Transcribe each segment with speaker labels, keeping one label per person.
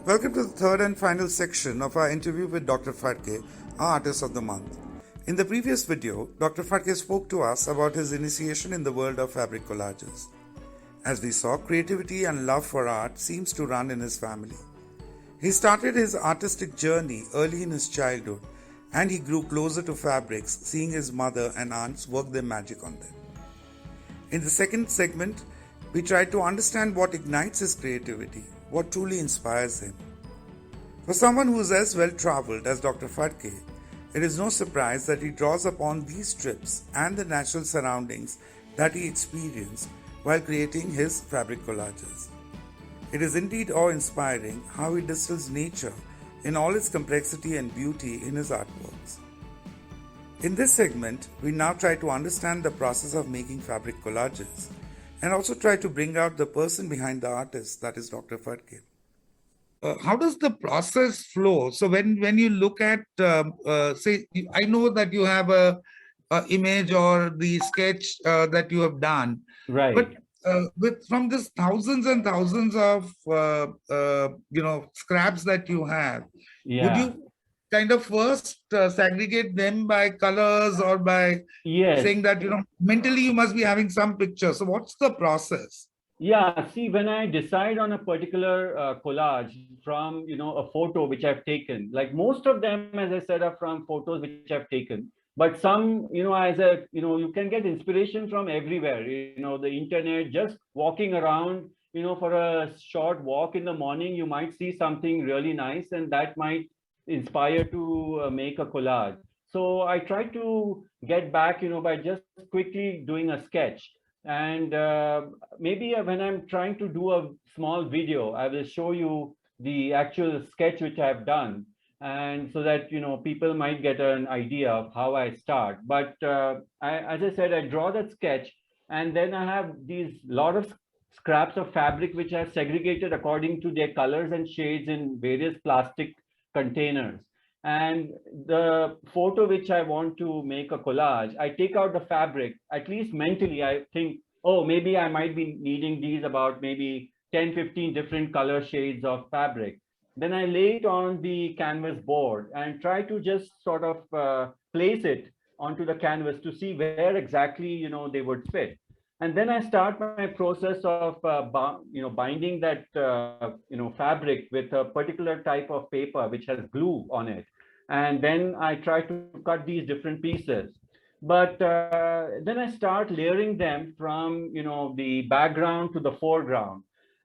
Speaker 1: Welcome to the third and final section of our interview with Dr. Phadke, our Artist of the Month. In the previous video, Dr. Phadke spoke to us about his initiation in the world of fabric collages. As we saw, creativity and love for art seems to run in his family. He started his artistic journey early in his childhood, and he grew closer to fabrics, seeing his mother and aunts work their magic on them. In the second segment, we tried to understand what ignites his creativity, what truly inspires him. For someone who is as well traveled as Dr. Phadke, it is no surprise that he draws upon these trips and the natural surroundings that he experienced while creating his fabric collages. It is indeed awe-inspiring how he distills nature in all its complexity and beauty in his artworks. In this segment, we now try to understand the process of making fabric collages and also try to bring out the person behind the artist, that is Dr. Phadke. How does the process flow? So when you look at, say, I know that you have a image or the sketch that you have done,
Speaker 2: Right.
Speaker 1: but with from this thousands and thousands of scraps that you have, would
Speaker 2: Yeah.
Speaker 1: you kind of first segregate them by colors or by
Speaker 2: Yes.
Speaker 1: saying that mentally you must be having some picture? So what's the process?
Speaker 2: Yeah. See, when I decide on a particular collage from, a photo which I've taken, like most of them, as I said, are from photos which I've taken. But some, you can get inspiration from everywhere, the internet, just walking around, for a short walk in the morning, you might see something really nice and that might inspire to make a collage. So I try to get back, by just quickly doing a sketch. And maybe when I'm trying to do a small video, I will show you the actual sketch which I've done, and so that people might get an idea of how I start. But as I said, I draw that sketch, and then I have these lot of scraps of fabric which are segregated according to their colors and shades in various plastic containers. And the photo which I want to make a collage, I take out the fabric, at least mentally, I think, oh, maybe I might be needing these about maybe 10, 15 different color shades of fabric. Then I lay it on the canvas board and try to just sort of place it onto the canvas to see where exactly, they would fit. And then I start my process of binding that fabric with a particular type of paper which has glue on it, and then I try to cut these different pieces. But then I start layering them from the background to the foreground,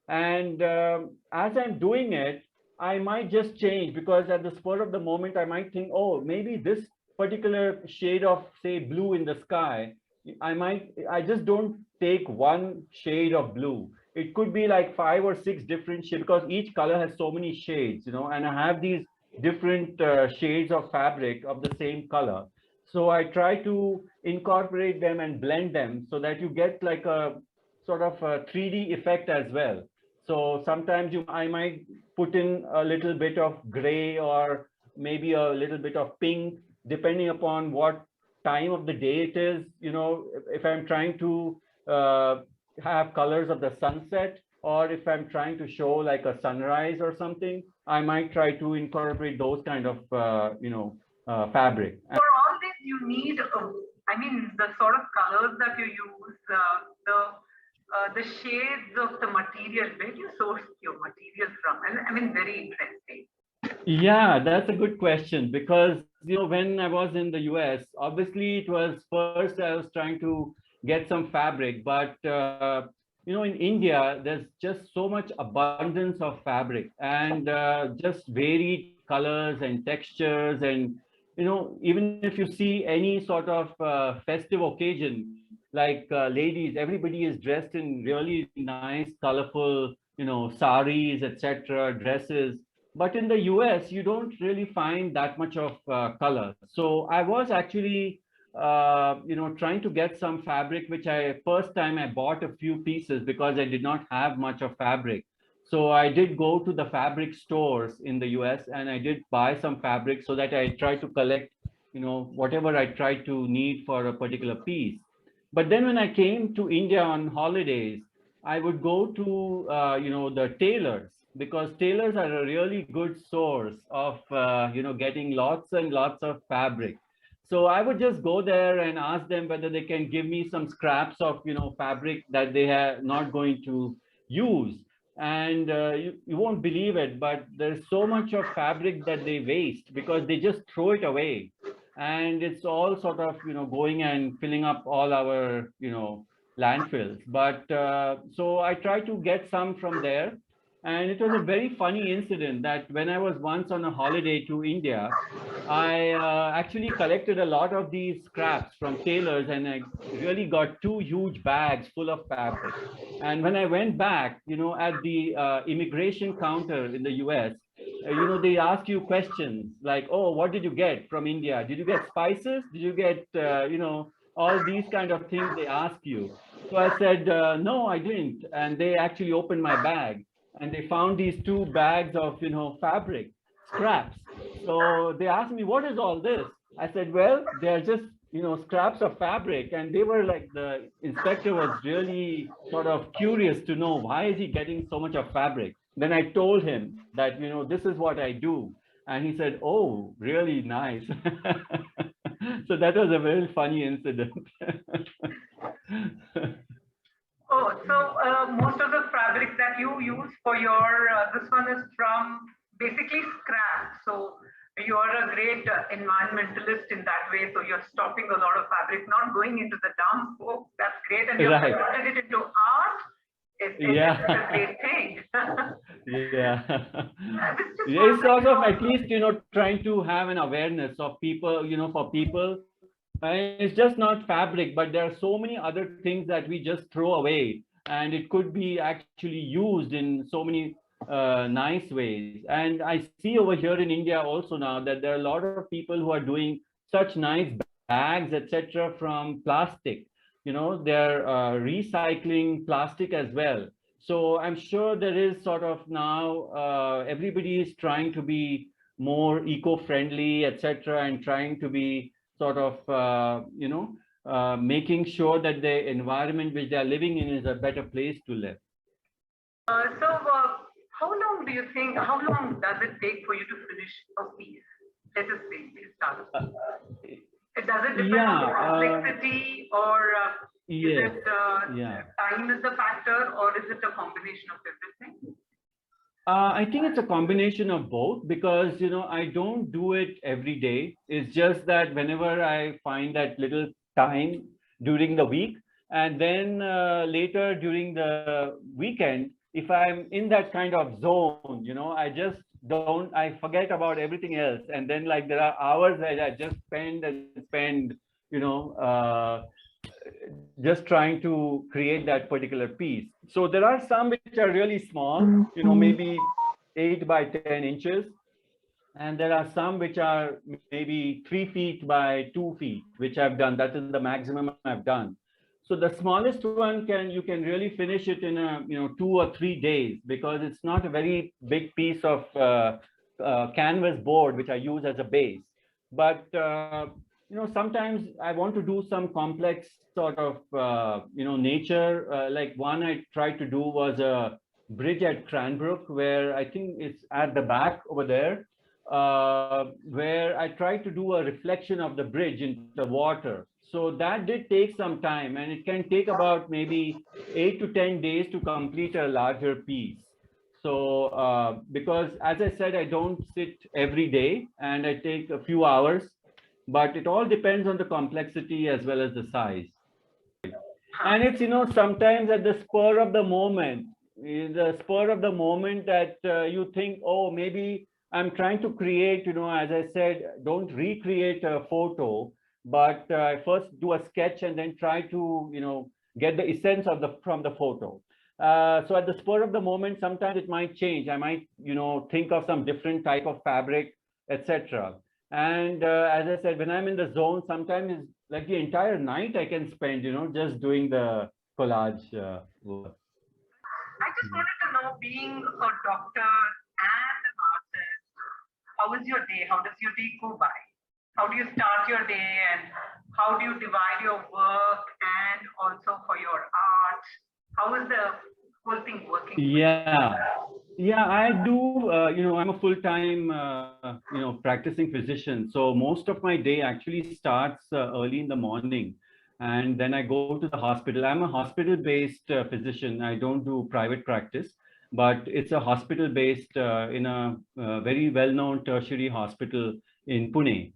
Speaker 2: and as I'm doing it, I might just change, because at the spur of the moment I might think, oh, maybe this particular shade of, say, blue in the sky, I just don't take one shade of blue. It could be like 5 or 6 different shades, because each color has so many shades, and I have these different shades of fabric of the same color. So I try to incorporate them and blend them so that you get like a sort of a 3D effect as well. So sometimes I might put in a little bit of gray or maybe a little bit of pink, depending upon what time of the day it is. If I'm trying to have colors of the sunset, or if I'm trying to show like a sunrise or something, I might try to incorporate those kind of fabric.
Speaker 3: For all this, you need, the sort of colors that you use, the shades of the material. Where do you source your material from? Very interesting.
Speaker 2: Yeah, that's a good question, because when I was in the US, obviously it was first I was trying to get some fabric, but in India there's just so much abundance of fabric, and just varied colors and textures, and even if you see any sort of festive occasion, like ladies, everybody is dressed in really nice, colorful, saris, etc., dresses. But in the US, you don't really find that much of color. So I was actually, trying to get some fabric, which first time I bought a few pieces because I did not have much of fabric. So I did go to the fabric stores in the US and I did buy some fabric so that I try to collect, whatever I tried to need for a particular piece. But then when I came to India on holidays, I would go to, the tailors, because tailors are a really good source of getting lots and lots of fabric. So I would just go there and ask them whether they can give me some scraps of fabric that they are not going to use. And you won't believe it, but there's so much of fabric that they waste because they just throw it away, and it's all sort of going and filling up all our landfills. But so I try to get some from there. And it was a very funny incident that when I was once on a holiday to India, I actually collected a lot of these scraps from tailors, and I really got two huge bags full of fabric. And when I went back, at the immigration counter in the US, they ask you questions like, oh, what did you get from India? Did you get spices? Did you get, all these kind of things they ask you. So I said, no, I didn't. And they actually opened my bag, and they found these two bags of, fabric scraps. So they asked me, what is all this? I said, well, they're just, scraps of fabric. And they were like, the inspector was really sort of curious to know, why is he getting so much of fabric? Then I told him that, this is what I do. And he said, oh, really nice. So that was a very funny incident.
Speaker 3: Oh, so most of the fabric that you use for your, this one is from basically scrap. So you are a great environmentalist in that way. So you're stopping a lot of fabric, not going into the dump. Oh, that's great. And you've
Speaker 2: Right.
Speaker 3: converted it into art. It's a great thing.
Speaker 2: Yeah.
Speaker 3: It's just
Speaker 2: It's sort of
Speaker 3: wonderful.
Speaker 2: at least, trying to have an awareness of people, for people. And it's just not fabric, but there are so many other things that we just throw away, and it could be actually used in so many nice ways. And I see over here in India also now that there are a lot of people who are doing such nice bags, etc., from plastic. They're recycling plastic as well. So I'm sure there is sort of now everybody is trying to be more eco-friendly, etc., and trying to be sort of making sure that the environment which they are living in is a better place to live.
Speaker 3: How long do you think, how long does it take for you to finish a piece? Let us say, we start. Does it depend on the complexity, or
Speaker 2: Yes.
Speaker 3: is it time is the factor, or is it a combination of everything?
Speaker 2: I think it's a combination of both, because I don't do it every day. It's just that whenever I find that little time during the week, and then later during the weekend, if I'm in that kind of zone, I just don't, I forget about everything else. And then like there are hours that I just spend, you know, just trying to create that particular piece. So there are some which are really small, maybe 8 by 10 inches. And there are some which are maybe 3 feet by 2 feet, which I've done. That is the maximum I've done. So the smallest one you can really finish it in a 2 or 3 days, because it's not a very big piece of canvas board which I use as a base. But sometimes I want to do some complex sort of nature. Like one I tried to do was a bridge at Cranbrook, where I think it's at the back over there, where I tried to do a reflection of the bridge into the water. So that did take some time, and it can take about maybe 8 to 10 days to complete a larger piece. So because as I said, I don't sit every day, and I take a few hours, but it all depends on the complexity as well as the size. And it's, sometimes at the spur of the moment, that you think, oh, maybe I'm trying to create, as I said, don't recreate a photo, but first do a sketch and then try to, get the essence from the photo. So at the spur of the moment, sometimes it might change. I might, think of some different type of fabric, etc. And as I said, when I'm in the zone, sometimes it's like the entire night I can spend, just doing the collage work.
Speaker 3: I just wanted to know, being a doctor and an artist, how is your day? How does your day go by? How do you start your day, and how do you divide your work and also for your art? How is the whole thing working?
Speaker 2: Yeah. Yeah, I do. I'm a full-time, practicing physician. So most of my day actually starts early in the morning, and then I go to the hospital. I'm a hospital-based physician. I don't do private practice, but it's a hospital-based in a very well-known tertiary hospital in Pune.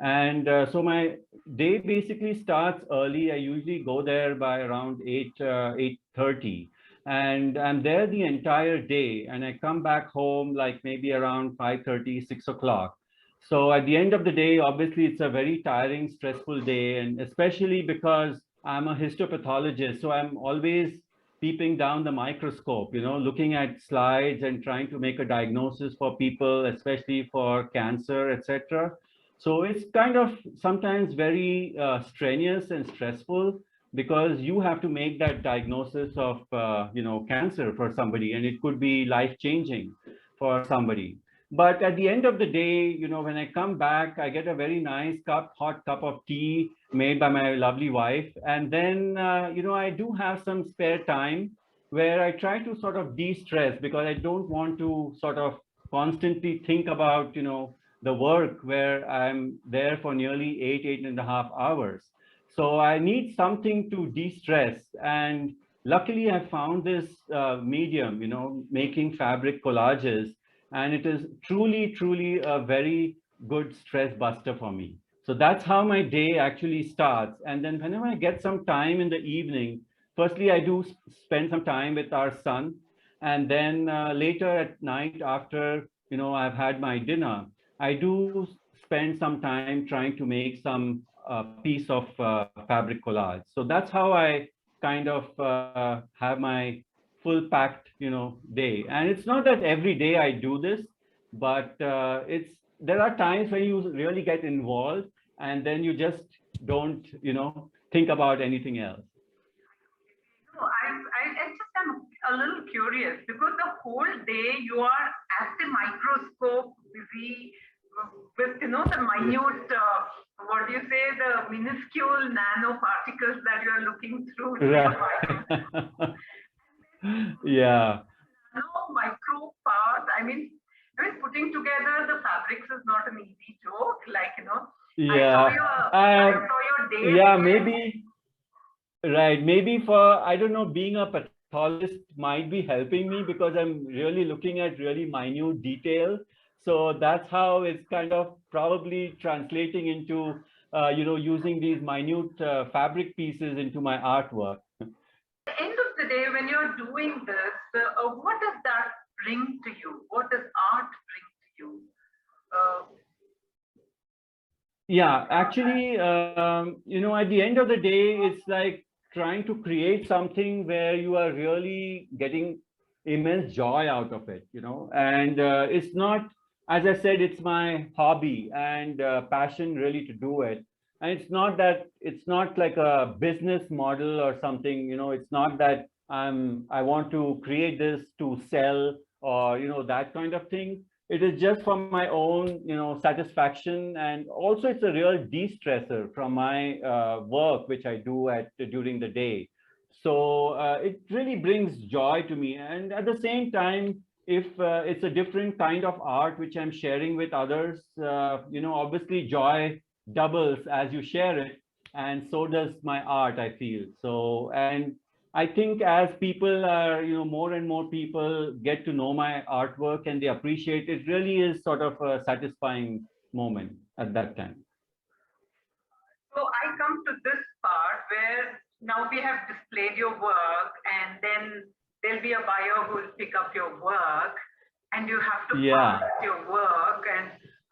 Speaker 2: And so my day basically starts early. I usually go there by around 8:30, and I'm there the entire day, and I come back home like maybe around 5:30, 6 o'clock. So at the end of the day, obviously it's a very tiring, stressful day, and especially because I'm a histopathologist, so I'm always peeping down the microscope, looking at slides and trying to make a diagnosis for people, especially for cancer, etc. So it's kind of sometimes very strenuous and stressful, because you have to make that diagnosis of cancer for somebody, and it could be life changing for somebody. But at the end of the day, when I come back, I get a very nice hot cup of tea made by my lovely wife, and then I do have some spare time where I try to sort of de-stress, because I don't want to sort of constantly think about the work where I'm there for nearly 8.5 hours. So I need something to de-stress. And luckily, I found this medium, making fabric collages. And it is truly, truly a very good stress buster for me. So that's how my day actually starts. And then whenever I get some time in the evening, firstly, I do spend some time with our son. And then later at night, after, I've had my dinner, I do spend some time trying to make some piece of fabric collage. So that's how I kind of have my full packed, day. And it's not that every day I do this, but there are times when you really get involved, and then you just don't, think about anything else.
Speaker 3: No, I just am a little curious because the whole day you are at the microscope busy with the minute what do you say, the minuscule nanoparticles that you are looking through the
Speaker 2: Right.
Speaker 3: microscope.
Speaker 2: Yeah.
Speaker 3: No micro parts. I mean, putting together the fabrics is not an easy joke.
Speaker 2: Yeah.
Speaker 3: I saw your day
Speaker 2: Yeah,
Speaker 3: begin.
Speaker 2: maybe. Right. Maybe for, I don't know, being a pathologist might be helping me, because I'm really looking at really minute detail. So that's how it's kind of probably translating into, using these minute fabric pieces into my artwork.
Speaker 3: The end of the day, when you're doing this, what does that bring to you? What does art bring to you? Uh,
Speaker 2: Yeah, actually, at the end of the day, it's like trying to create something where you are really getting immense joy out of it, and it's not, as I said, it's my hobby and passion really to do it. And it's not like a business model or something, it's not that I want to create this to sell, or, that kind of thing. It is just for my own satisfaction, and also it's a real de-stressor from my work which I do during the day. So it really brings joy to me, and at the same time, if it's a different kind of art which I'm sharing with others, obviously joy doubles as you share it, and so does my art, I feel. So, and I think as people are, more and more people get to know my artwork and they appreciate it, really is sort of a satisfying moment at that time.
Speaker 3: so I come to this part where now we have displayed your work, and then there'll be a buyer who will pick up your work, and you have to
Speaker 2: Yeah.
Speaker 3: market your work. And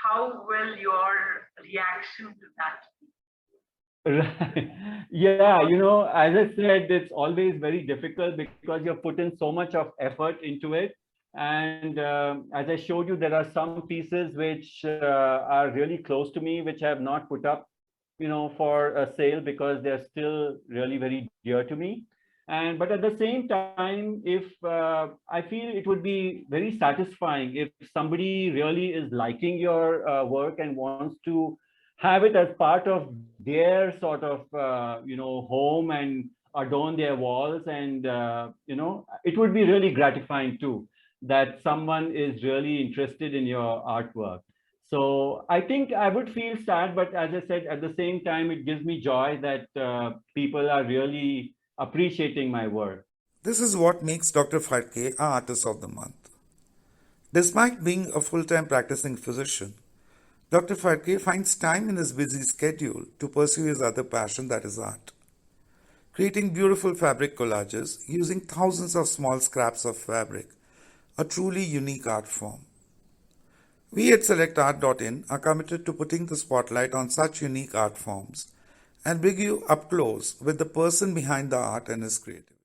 Speaker 3: how will your reaction to that be?
Speaker 2: Right. Yeah, as I said, it's always very difficult because you've put in so much of effort into it. And as I showed you, there are some pieces which are really close to me, which I have not put up, for a sale, because they're still really very dear to me. And but at the same time, if I feel it would be very satisfying if somebody really is liking your work and wants to have it as part of their sort of home and adorn their walls, and it would be really gratifying too. that someone is really interested in your artwork. So I think I would feel sad, but as I said, at the same time, it gives me joy that people are really appreciating my work.
Speaker 1: This is what makes Dr. Phadke our Artist of the Month. Despite being a full-time practicing physician, Dr. Phadke finds time in his busy schedule to pursue his other passion, that is art. Creating beautiful fabric collages using thousands of small scraps of fabric, a truly unique art form. We at SelectArt.in are committed to putting the spotlight on such unique art forms and bring you up close with the person behind the art and his creativity.